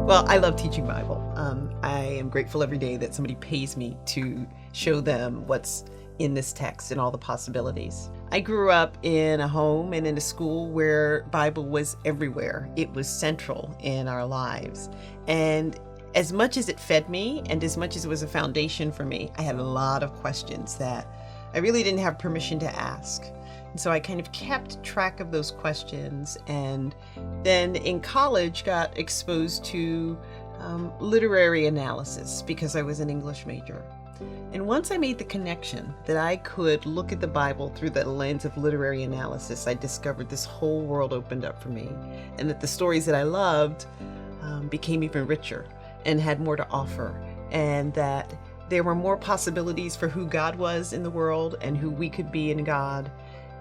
Well, I love teaching Bible. I am grateful every day that somebody pays me to show them what's in this text and all the possibilities. I grew up in a home and in a school where Bible was everywhere. It was central in our lives. And as much as it fed me and as much as it was a foundation for me, I had a lot of questions that I really didn't have permission to ask. And so I kind of kept track of those questions, and then in college got exposed to literary analysis because I was an English major. And once I made the connection that I could look at the Bible through the lens of literary analysis, I discovered this whole world opened up for me, and that the stories that I loved became even richer and had more to offer, and that there were more possibilities for who God was in the world and who we could be in God.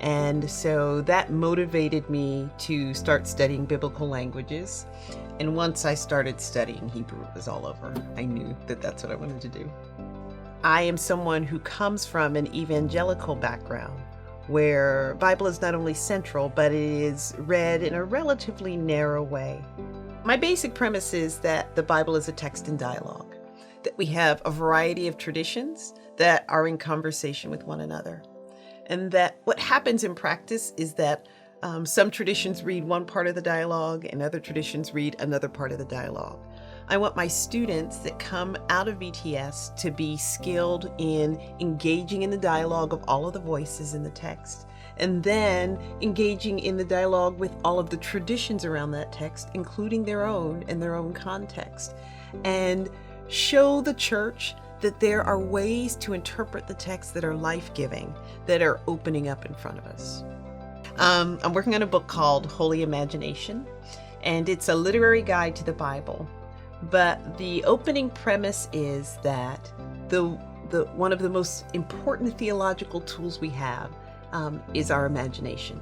And so that motivated me to start studying biblical languages. And once I started studying Hebrew, it was all over. I knew that that's what I wanted to do. I am someone who comes from an evangelical background where Bible is not only central, but it is read in a relatively narrow way. My basic premise is that the Bible is a text in dialogue, that we have a variety of traditions that are in conversation with one another. And that what happens in practice is that some traditions read one part of the dialogue and other traditions read another part of the dialogue. I want my students that come out of VTS to be skilled in engaging in the dialogue of all of the voices in the text, and then engaging in the dialogue with all of the traditions around that text, including their own and their own context, and show the church that there are ways to interpret the text that are life-giving, that are opening up in front of us. I'm working on a book called Holy Imagination, and it's a literary guide to the Bible. But the opening premise is that the one of the most important theological tools we have is our imagination.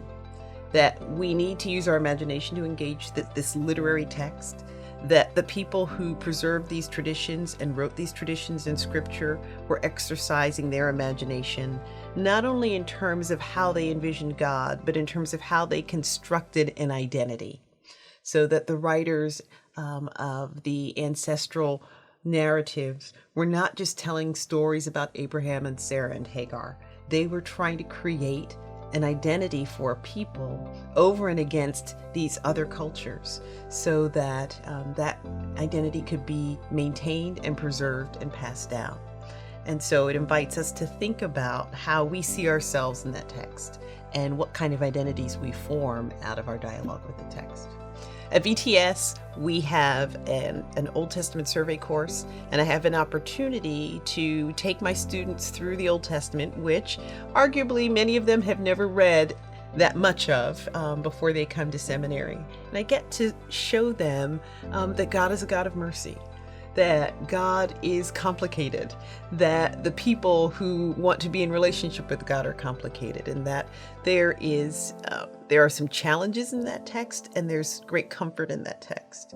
That we need to use our imagination to engage this literary text, that the people who preserved these traditions and wrote these traditions in scripture were exercising their imagination, not only in terms of how they envisioned God, but in terms of how they constructed an identity. So that the writers of the ancestral narratives were not just telling stories about Abraham and Sarah and Hagar. They were trying to create an identity for people over and against these other cultures, so that that identity could be maintained and preserved and passed down. And so it invites us to think about how we see ourselves in that text and what kind of identities we form out of our dialogue with the text. At VTS, we have an Old Testament survey course, and I have an opportunity to take my students through the Old Testament, which arguably many of them have never read that much of before they come to seminary. And I get to show them that God is a God of mercy, that God is complicated, that the people who want to be in relationship with God are complicated, and that there are some challenges in that text, and there's great comfort in that text.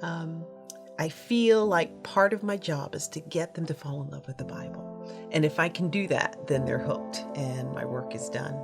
I feel like part of my job is to get them to fall in love with the Bible. And if I can do that, then they're hooked and my work is done.